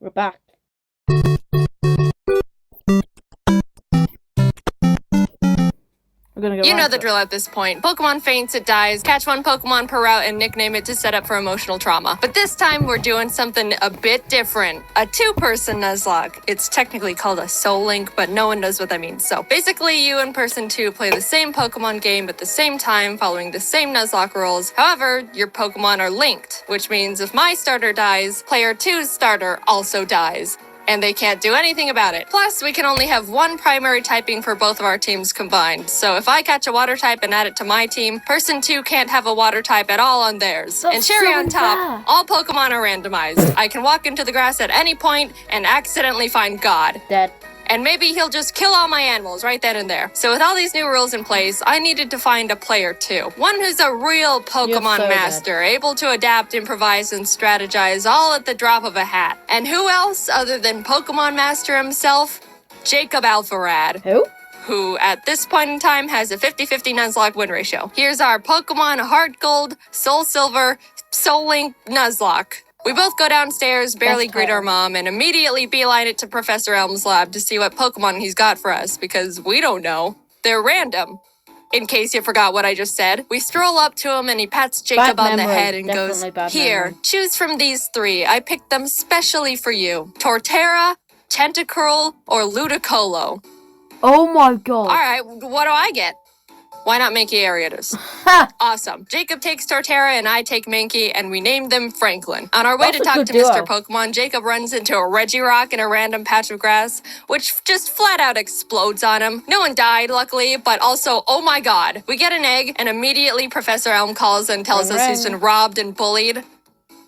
We're back. You know the drill at this point. Pokemon faints, it dies, catch one Pokemon per route and nickname it to set up for emotional trauma. But this time we're doing something a bit different. A two-person Nuzlocke. It's technically called a Soul Link, but no one knows what that means. So basically you and person 2 play the same Pokemon game at the same time, following the same Nuzlocke rules. However, your Pokemon are linked, which means if my starter dies, player 2's starter also dies. And they can't do anything about it. Plus, we can only have one primary typing for both of our teams combined. So if I catch a water type and add it to my team, person 2 can't have a water type at all on theirs. That's and cherry so on top, unfair. all Pokemon are randomized. I can walk into the grass at any point and accidentally find God. Dead. And maybe he'll just kill all my animals right then and there. So with all these new rules in place, I needed to find a player 2. One who's a real Pokemon so master, able to adapt, improvise, and strategize all at the drop of a hat. And who else other than Pokemon Master himself? Jacob Alpharad. Who at this point in time has a 50-50 Nuzlocke win ratio. Here's our Pokemon Heart Gold, Soul Silver, Soul Link Nuzlocke. We both go downstairs, barely greet our mom, and immediately beeline it to Professor Elm's lab to see what Pokemon he's got for us, because we don't know. They're random. In case you forgot what I just said, we stroll up to him and he pats Jacob on the head and goes, "Here, choose from these 3. I picked them specially for you. Torterra, Tentacruel, or Ludicolo." Oh my god. Alright, what do I get? Why not Mankey Ariatus? Awesome. Jacob takes Torterra and I take Mankey, and we named them Franklin. On our way That's to a talk good to duo. Mr. Pokemon, Jacob runs into a Regirock in a random patch of grass, which just flat out explodes on him. No one died, luckily, but also, oh my god. We get an egg, and immediately Professor Elm calls and tells us he's been robbed and bullied.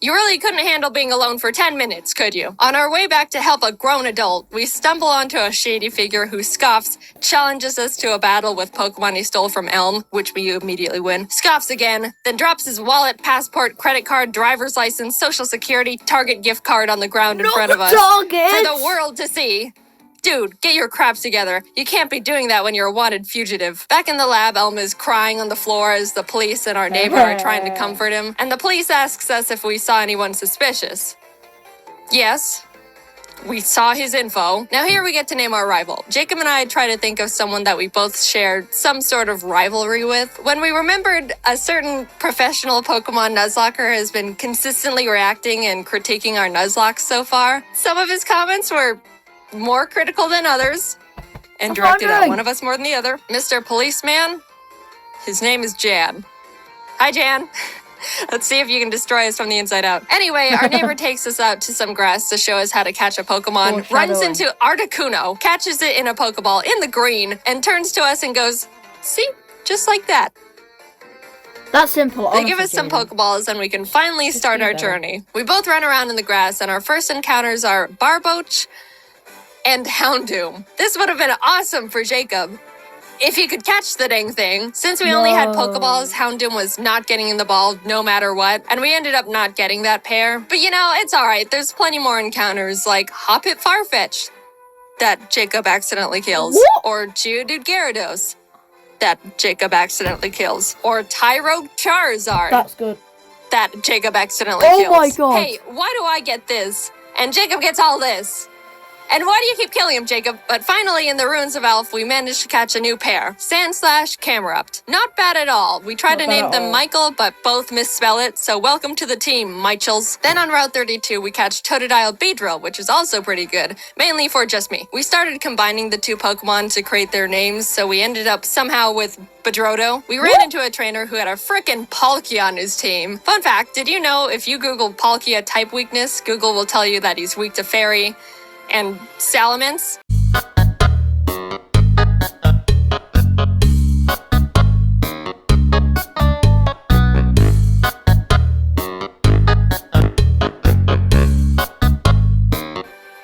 You really couldn't handle being alone for 10 minutes, could you? On our way back to help a grown adult, we stumble onto a shady figure who scoffs, challenges us to a battle with Pokemon he stole from Elm, which we immediately win, scoffs again, then drops his wallet, passport, credit card, driver's license, social security, Target gift card on the ground in front of us Target! for the world to see. Dude, get your craps together. You can't be doing that when you're a wanted fugitive. Back in the lab, Elm is crying on the floor as the police and our neighbor are trying to comfort him, and the police asks us if we saw anyone suspicious. Yes, we saw his info. Now here we get to name our rival. Jacob and I try to think of someone that we both shared some sort of rivalry with. When we remembered a certain professional Pokemon Nuzlocker has been consistently reacting and critiquing our Nuzlocks so far, some of his comments were more critical than others, and directed at one of us more than the other. Mr. Policeman, his name is Jan. Hi, Jan. Let's see if you can destroy us from the inside out. Anyway, our neighbor takes us out to some grass to show us how to catch a Pokemon, runs into Articuno, catches it in a Pokeball in the green, and turns to us and goes, "See? Just like that." That's simple. They give us some Pokeballs and we can finally start our journey. We both run around in the grass and our first encounters are Barboach and Houndoom. This would have been awesome for Jacob if he could catch the dang thing. Since we only had Pokeballs, Houndoom was not getting in the ball no matter what, and we ended up not getting that pair. But you know, it's alright. There's plenty more encounters like Hoppip Farfetch that Jacob accidentally kills, or Geodude Gyarados that Jacob accidentally kills, or Tyro Charizard That's good. that Jacob accidentally kills. Oh my god. Hey, why do I get this? And Jacob gets all this. And why do you keep killing him, Jacob? But finally, in the Ruins of Elf, we managed to catch a new pair. Sandslash, Camerupt. Not bad at all. We tried to name them Michael, but both misspell it, so welcome to the team, Michels. Then on Route 32, we catch Totodile Beedrill, which is also pretty good, mainly for just me. We started combining the two Pokemon to create their names, so we ended up somehow with Bedroto. We ran into a trainer who had a frickin' Palkia on his team. Fun fact, did you know if you Google Palkia type weakness, Google will tell you that he's weak to Fairy and Salamence?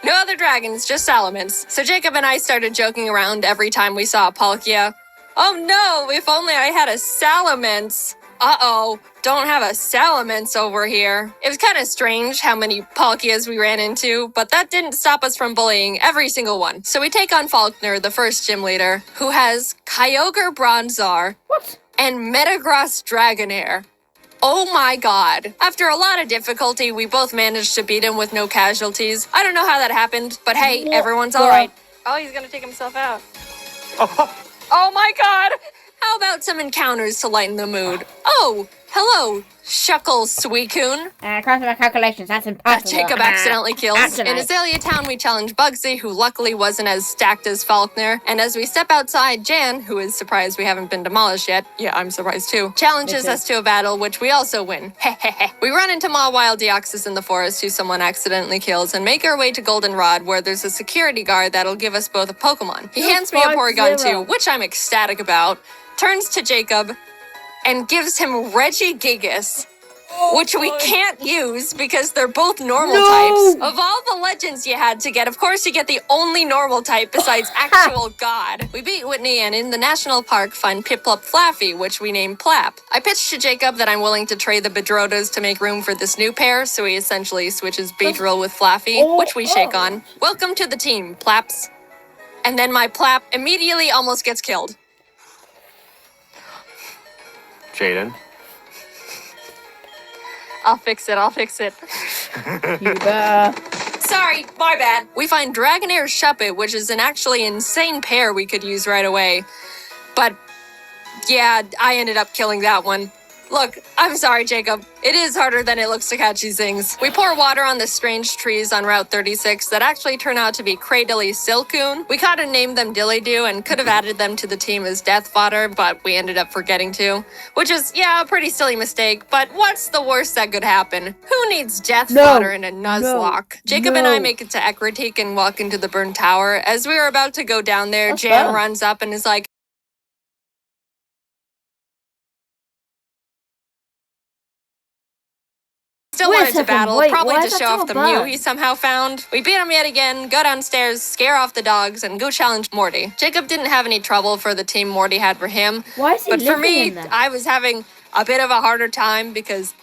No other dragons, just Salamence. So Jacob and I started joking around every time we saw a Palkia. Oh no, if only I had a Salamence. Uh-oh, don't have a Salamence over here. It was kind of strange how many Palkias we ran into, but that didn't stop us from bullying every single one. So we take on Faulkner, the first gym leader, who has Kyogre Bronzor and Metagross Dragonair. Oh my god. After a lot of difficulty, we both managed to beat him with no casualties. I don't know how that happened, but hey, everyone's alright. Oh, he's gonna take himself out. Oh my god! How about some encounters to lighten the mood? Oh, hello, Shuckle Suicune. Cross my calculations, that's impossible. Jacob accidentally kills. In Azalea Town, we challenge Bugsy, who luckily wasn't as stacked as Faulkner. And as we step outside, Jan, who is surprised we haven't been demolished yet, yeah, I'm surprised too, challenges us to a battle, which we also win. We run into Mawile Deoxys in the forest, who someone accidentally kills, and make our way to Goldenrod, where there's a security guard that'll give us both a Pokemon. He hands me a Porygon 2, which I'm ecstatic about, turns to Jacob, and gives him Regigigas, which we can't use because they're both normal types. Of all the legends you had to get, of course you get the only normal type besides actual God. We beat Whitney and in the national park find Piplup Flaffy, which we name Plap. I pitched to Jacob that I'm willing to trade the Bedrotas to make room for this new pair, so he essentially switches Beedrill with Flaffy, which we shake on. Welcome to the team, Plaps. And then my Plap immediately almost gets killed. Jayden. I'll fix it. Sorry, my bad. We find Dragonair Shuppet, which is an actually insane pair we could use right away. But, yeah, I ended up killing that one. Look, I'm sorry, Jacob. It is harder than it looks to catch these things. We pour water on the strange trees on Route 36 that actually turn out to be Cradily Silcoon. We kind of named them Dillydoo and could have added them to the team as death fodder, but we ended up forgetting to. Which is, yeah, a pretty silly mistake, but what's the worst that could happen? Who needs death fodder in a nuzlocke? Jacob and I make it to Ekritique and walk into the burned tower. As we were about to go down there, Jan runs up and is like, still wanted to battle, probably to show off the Mew he somehow found. We beat him yet again, go downstairs, scare off the dogs, and go challenge Morty. Jacob didn't have any trouble for the team Morty had for him. Why is he but for living me, in there? I was having a bit of a harder time because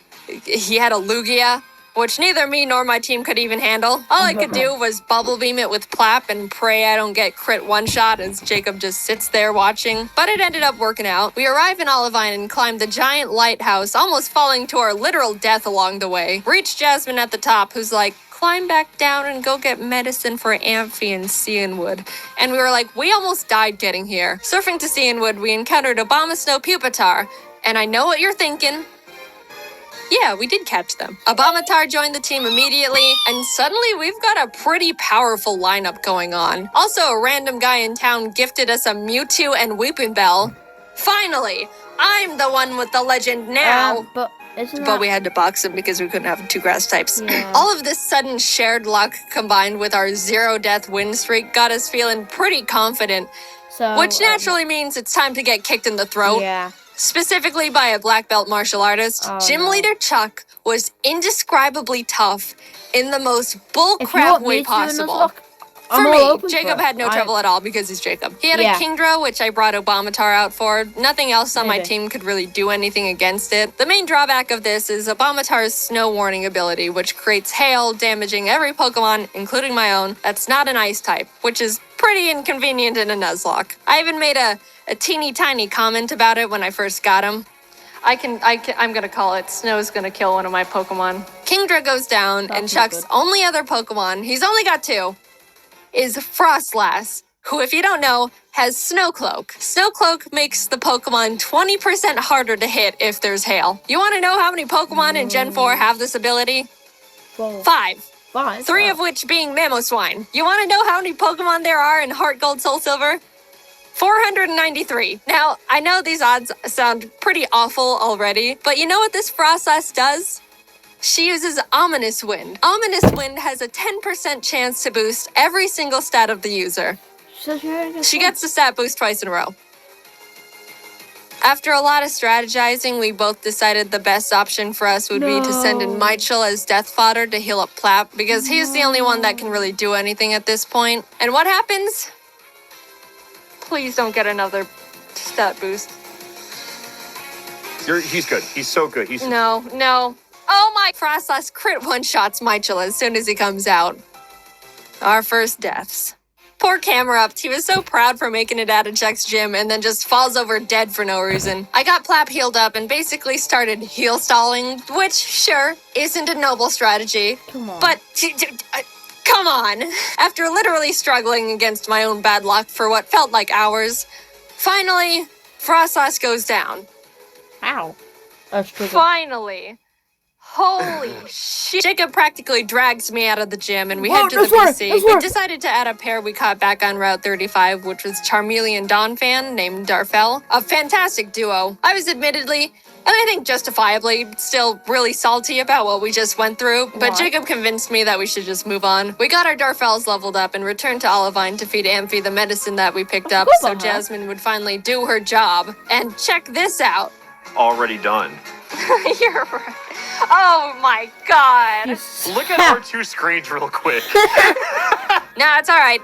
he had a Lugia, which neither me nor my team could even handle. All I could do was bubble beam it with Plap and pray I don't get crit one-shot as Jacob just sits there watching. But it ended up working out. We arrive in Olivine and climb the giant lighthouse, almost falling to our literal death along the way. Reach Jasmine at the top, who's like, climb back down and go get medicine for Amphi and Cianwood. And we were like, we almost died getting here. Surfing to Cianwood, we encountered Abomasnow Pupitar. And I know what you're thinking. Yeah, we did catch them. Abomatar joined the team immediately, and suddenly we've got a pretty powerful lineup going on. Also, a random guy in town gifted us a Mewtwo and Weepinbell. Finally, I'm the one with the legend now. But we had to box him because we couldn't have two grass types. Yeah. All of this sudden shared luck combined with our 0-death win streak got us feeling pretty confident, which naturally means it's time to get kicked in the throat. Yeah. Specifically by a black belt martial artist. Gym leader Chuck was indescribably tough in the most bullcrap way possible. For me, Jacob had no trouble at all because he's Jacob. He had a Kingdra, which I brought Abomatar out for. Nothing else on my team could really do anything against it. The main drawback of this is Abomatar's Snow Warning ability, which creates hail, damaging every Pokemon, including my own, that's not an ice type, which is pretty inconvenient in a Nuzlocke. I even made a teeny tiny comment about it when I first got him. I'm gonna call it Snow's gonna kill one of my Pokemon. Kingdra goes down, and Chuck's only other Pokemon, he's only got two, is Frostlass, who, if you don't know, has Snowcloak. Snowcloak makes the Pokemon 20% harder to hit if there's hail. You want to know how many Pokemon in Gen 4 have this ability? 5. 3 of which being Mamoswine. You want to know how many Pokemon there are in Heart Gold Soul Silver? 493. Now, I know these odds sound pretty awful already, but you know what this Frostlass does? She uses Ominous Wind. Ominous Wind has a 10% chance to boost every single stat of the user. She gets the stat boost twice in a row. After a lot of strategizing, we both decided the best option for us would be to send in Michel as death fodder to heal up Plap, because he's the only one that can really do anything at this point. And what happens? Please don't get another stat boost. He's good. He's so good. No. Oh my! Frostlass crit one-shots Michel as soon as he comes out. Our first deaths. Poor Camerupt, he was so proud for making it out of Jack's gym and then just falls over dead for no reason. I got Plap healed up and basically started heel stalling, which, sure, isn't a noble strategy. Come on. But, come on. After literally struggling against my own bad luck for what felt like hours, finally, Frostlass goes down. Ow. Finally. Holy shit. Jacob practically drags me out of the gym and we head to the let's work, BC. let's We work. decided to add a pair we caught back on Route 35, which was Charmeleon Dawn fan named Darfell. A fantastic duo. I was admittedly, and I think justifiably, still really salty about what we just went through, but Why? Jacob convinced me that we should just move on. We got our Darfells leveled up and returned to Olivine to feed Amphi the medicine that we picked up so about her. Jasmine would finally do her job. And check this out. Already done. You're right. Oh my god. Look at our two screens real quick. Nah, it's alright.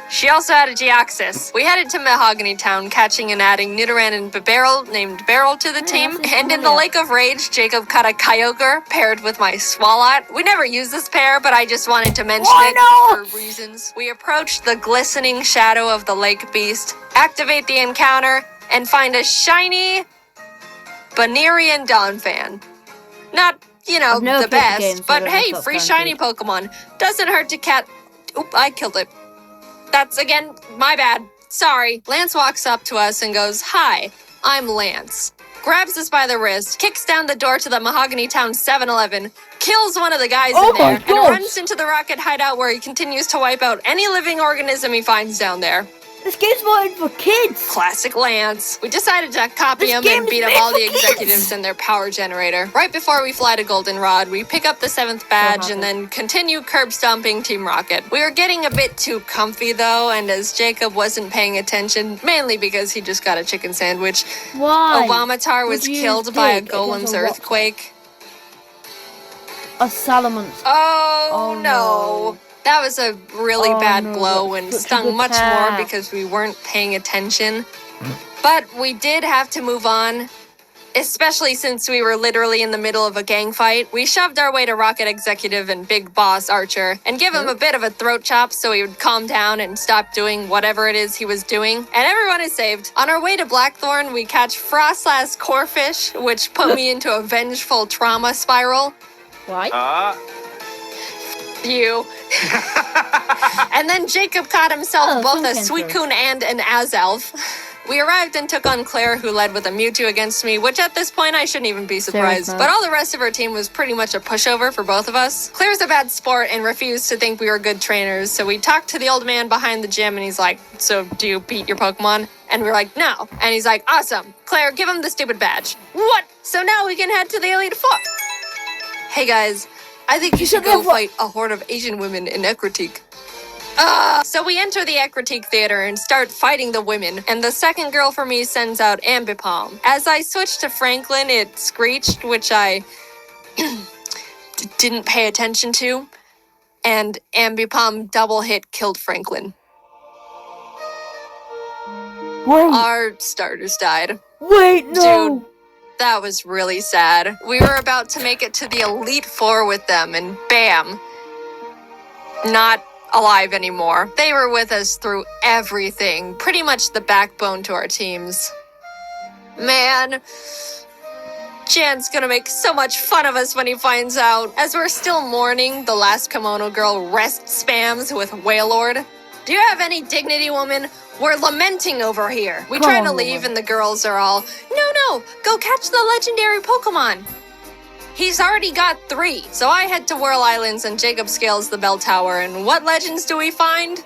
She also had a Geoxys. We headed to Mahogany Town, catching and adding Nidoran and Barrel, named Barrel, to the team. that's And in the Lake of Rage, Jacob caught a Kyogre paired with my Swalot. We never used this pair, but I just wanted to mention Why it not? for reasons. We approached the glistening shadow of the lake beast, activate the encounter, and find a shiny Banerian Donphan. Not, you know, I've never the played the best, game, so I but don't know hey, if that's free guaranteed. shiny Pokemon. Doesn't hurt to Oop, I killed it. That's, again, my bad. Sorry. Lance walks up to us and goes, "Hi, I'm Lance." Grabs us by the wrist, kicks down the door to the Mahogany Town 7-Eleven, kills one of the guys Oh in there, my and gosh. runs into the rocket hideout where he continues to wipe out any living organism he finds down there. This game's made for kids. Classic Lance. We decided to copy This him game and is beat up made all for the kids. executives and their power generator. Right before we fly to Goldenrod, we pick up the 7th badge and then continue curb stomping Team Rocket. We were getting a bit too comfy though, and as Jacob wasn't paying attention, mainly because he just got a chicken sandwich, Why? Obamatar was Would you killed by a dig golem's against a rock? earthquake. A salamence. Oh, Oh, no. no. That was a really Oh, bad no, blow that's and such a stung good much attack. more because we weren't paying attention. But we did have to move on, especially since we were literally in the middle of a gang fight. We shoved our way to Rocket Executive and Big Boss Archer and give him a bit of a throat chop so he would calm down and stop doing whatever it is he was doing. And everyone is saved. On our way to Blackthorn, we catch Frostlass Corfish, which put me into a vengeful trauma spiral. Why? You. And then Jacob caught himself Oh, both a some Suicune and an Azelf. We arrived and took on Claire, who led with a Mewtwo against me, which at this point I shouldn't even be surprised. Seriously. But all the rest of our team was pretty much a pushover for both of us. Claire's a bad sport and refused to think we were good trainers, so we talked to the old man behind the gym and he's like, "So do you beat your Pokemon?" And we're like, "No." And he's like, "Awesome. Claire, give him the stupid badge." What? So now we can head to the Elite Four. Hey guys, I think you should go fight a horde of Asian women in Ecruteak. So we enter the Ecruteak Theater and start fighting the women, and the second girl for me sends out Ambipom. As I switched to Franklin, it screeched, which I didn't pay attention to, and Ambipom double hit killed Franklin. Wait. Our starters died. Wait, no. Dude. That was really sad. We were about to make it to the Elite Four with them, and bam. Not alive anymore. They were with us through everything, pretty much the backbone to our teams. Man, Jan's gonna make so much fun of us when he finds out. As we're still mourning, the last kimono girl rest spams with Wailord. "Do you have any dignity, woman? We're lamenting over here." We Come try on, to leave woman. and the girls are all, No, go catch the legendary Pokemon." He's already got 3, so I head to Whirl Islands and Jacob scales the bell tower, and what legends do we find?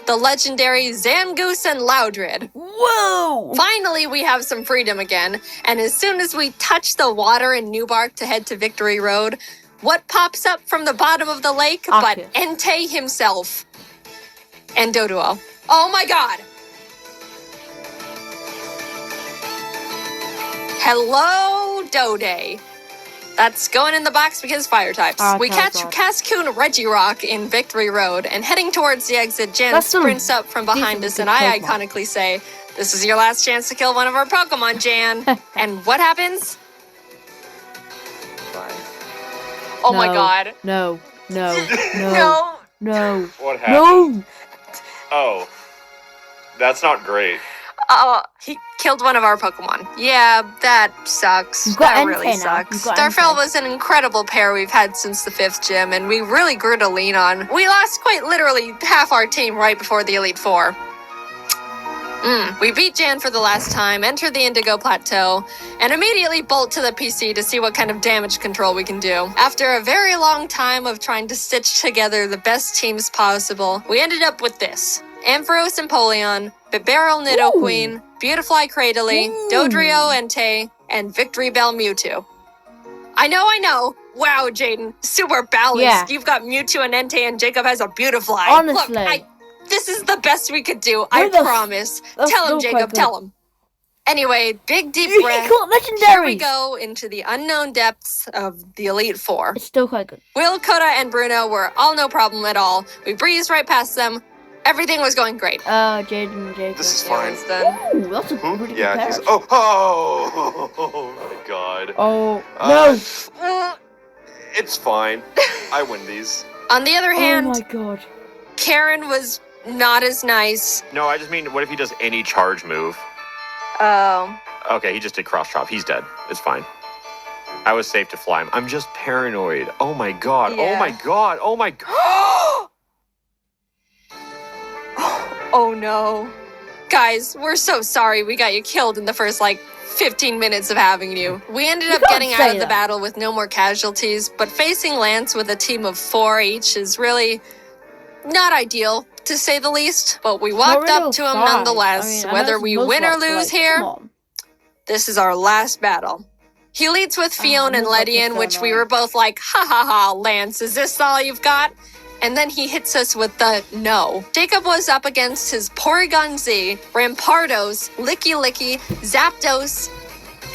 The legendary Zangoose and Loudred. Whoa. Finally, we have some freedom again, and as soon as we touch the water in Newbark to head to Victory Road, what pops up from the bottom of the lake but Arceus. Entei himself? And Doduo. Oh my god! Hello, Dode. That's going in the box because fire types. Oh, We catch God. Cascoon Regirock in Victory Road, and heading towards the exit, Jan That's some sprints up from behind decent us, and good I Pokemon. iconically say, "This is your last chance to kill one of our Pokemon, Jan." And what happens? Oh my No. god. No. No. No. No. No. What happened? No. Oh. That's not great. He killed one of our Pokemon. Yeah, that sucks. You've got That Entei really now. sucks. You've got Starfell Entei. was an incredible pair we've had since the 5th gym, and we really grew to lean on. We lost quite literally half our team right before the Elite Four. We beat Jan for the last time, enter the Indigo Plateau, and immediately bolt to the PC to see what kind of damage control we can do. After a very long time of trying to stitch together the best teams possible, we ended up with this. Ampharos Empoleon, Bibarel Nidoqueen, Beautifly Cradily, Dodrio Entei, and Victory Bell Mewtwo. I know. Wow, Jayden, super balanced. Yeah. You've got Mewtwo and Entei, and Jacob has a Beautifly. Honestly. Look, this is the best we could do, I That's- promise. that's Tell him, still Jacob, quite tell him. Anyway, big deep You breath. got legendaries. Here we go into the unknown depths of the Elite Four. It's still quite good. Will, Coda, and Bruno were all no problem at all. We breezed right past them. Everything was going great. Jayden and Jacob. This is Yeah, fine. it's done. Ooh, that's a pretty good Yeah, pair. he's... Oh my god. Oh, no. It's fine. I win these. On the other Oh hand, my god. Karen was not as nice. No, I just mean, what if he does any charge move? Oh. Okay, he just did cross chop. He's dead. It's fine. I was safe to fly him. I'm just paranoid. Oh my god. Yeah. Oh my god. Oh my god. Oh no. Guys, we're so sorry we got you killed in the first, 15 minutes of having you. We ended up can't getting out say of the that. battle with no more casualties, but facing Lance with a team of 4 each is really not ideal, to say the least. But we walked up to him nonetheless. Whether we win or lose here, this is our last battle. He leads with Fiona and Nuzlocke is Ledian, so which we annoying. were both like, ha ha ha, Lance, is this all you've got? And then he hits us with the no. Jacob was up against his Porygon Z, Rampardos, Licky Licky, Zapdos,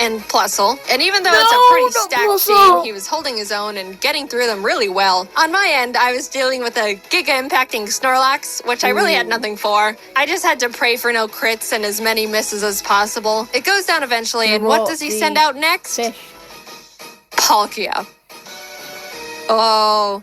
and Plusle. And even though it's a pretty not stacked Plusle! team, he was holding his own and getting through them really well. On my end, I was dealing with a Giga-impacting Snorlax, which I really had nothing for. I just had to pray for no crits and as many misses as possible. It goes down eventually, and what does he send out next? Fish. Palkia. Oh,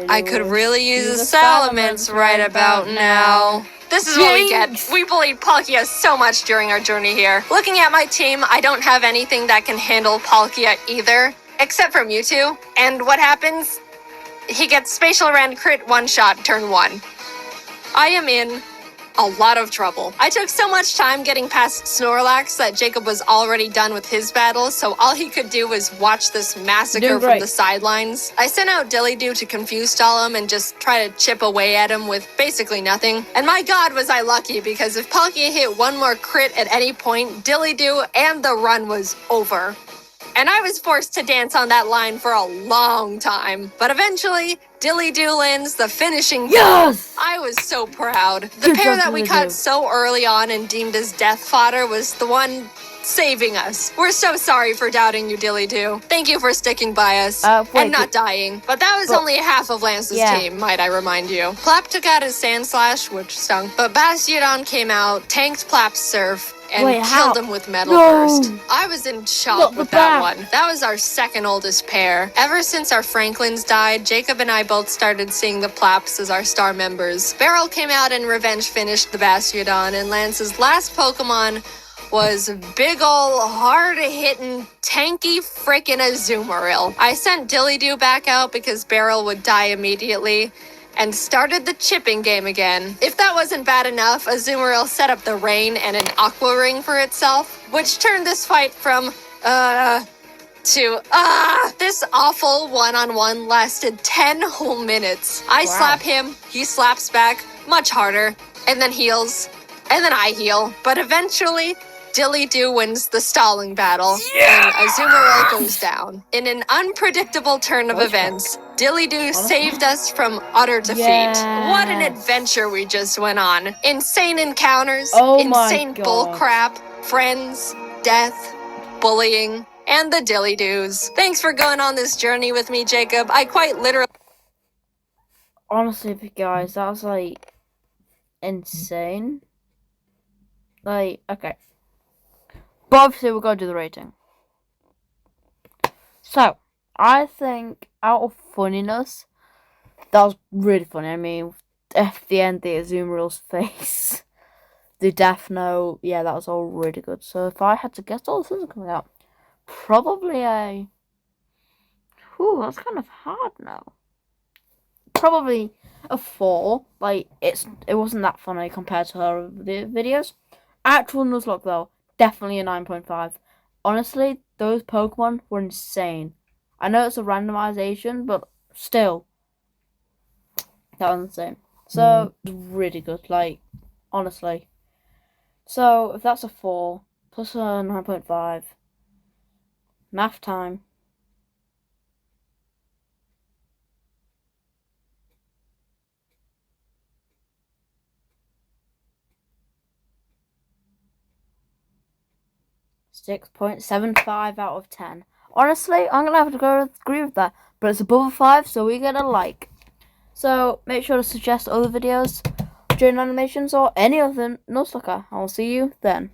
I could really use a Salamence right about now. This is what we get. Jinx! We bullied Palkia so much during our journey here. Looking at my team, I don't have anything that can handle Palkia either, except for Mewtwo. And what happens? He gets Spatial Rend crit one-shot turn 1. I am in a lot of trouble. I took so much time getting past Snorlax that Jacob was already done with his battle, so all he could do was watch this massacre Doing from great. the sidelines. I sent out Dillydoo to confuse stall him and just try to chip away at him with basically nothing. And my god was I lucky, because if Palkia hit one more crit at any point, Dillydoo and the run was over. And I was forced to dance on that line for a long time. But eventually, Dillydoo lands the finishing blow. Yes! I was so proud. The Good pair job, that we Dillydoo. caught so early on and deemed as death fodder was the one saving us. We're so sorry for doubting you, Dillydoo. Thank you for sticking by us Wait, and not dying. But that was but- only half of Lance's Yeah. team, might I remind you. Plap took out his Sand Slash, which stunk, but Bastiodon came out, tanked Plap's Surf, and Wait, how? killed him with Metal No. Burst. I was in shock Not the with that back. one. That was our second oldest pair. Ever since our Franklins died, Jacob and I both started seeing the Plaps as our star members. Beryl came out and revenge finished the Bastiodon, and Lance's last Pokemon was big ol' hard-hitting, tanky frickin' Azumarill. I sent Dillydoo back out because Beryl would die immediately, and started the chipping game again. If that wasn't bad enough, Azumarill set up the rain and an Aqua Ring for itself, which turned this fight from, this awful one-on-one lasted 10 whole minutes. I slap him, he slaps back, much harder, and then heals, and then I heal. But eventually, Dillydoo wins the stalling battle, and Azumarill goes down. In an unpredictable turn of events, Dillydoo saved us from utter defeat. What an Yes. adventure we just went on. Insane encounters, Oh my insane God. bullcrap, friends, death, bullying, and the Dillydoos. Thanks for going on this journey with me, Jacob. I quite literally... Honestly, guys, that was insane. Okay. But obviously, we're going to do the rating. So, I think out of funniness, that was really funny. I mean, At the end, the Azumarill's face. The Death Note. Yeah, that was all really good. So if I had to guess all the things coming out, probably a... Whew, that's kind of hard now. Probably a 4. Like, it wasn't that funny compared to her videos. Actual Nuzlocke, though, definitely a 9.5. Honestly, those Pokemon were insane. I know it's a randomization, but still, that was insane. So, really good, like, honestly. So, if that's a 4, plus a 9.5, math time. .75 out of 10. Honestly, I'm gonna have to agree with that, but it's above a 5, so we get a like. So make sure to suggest other videos, Jayden animations, or any other Nuzlocke. I will see you then.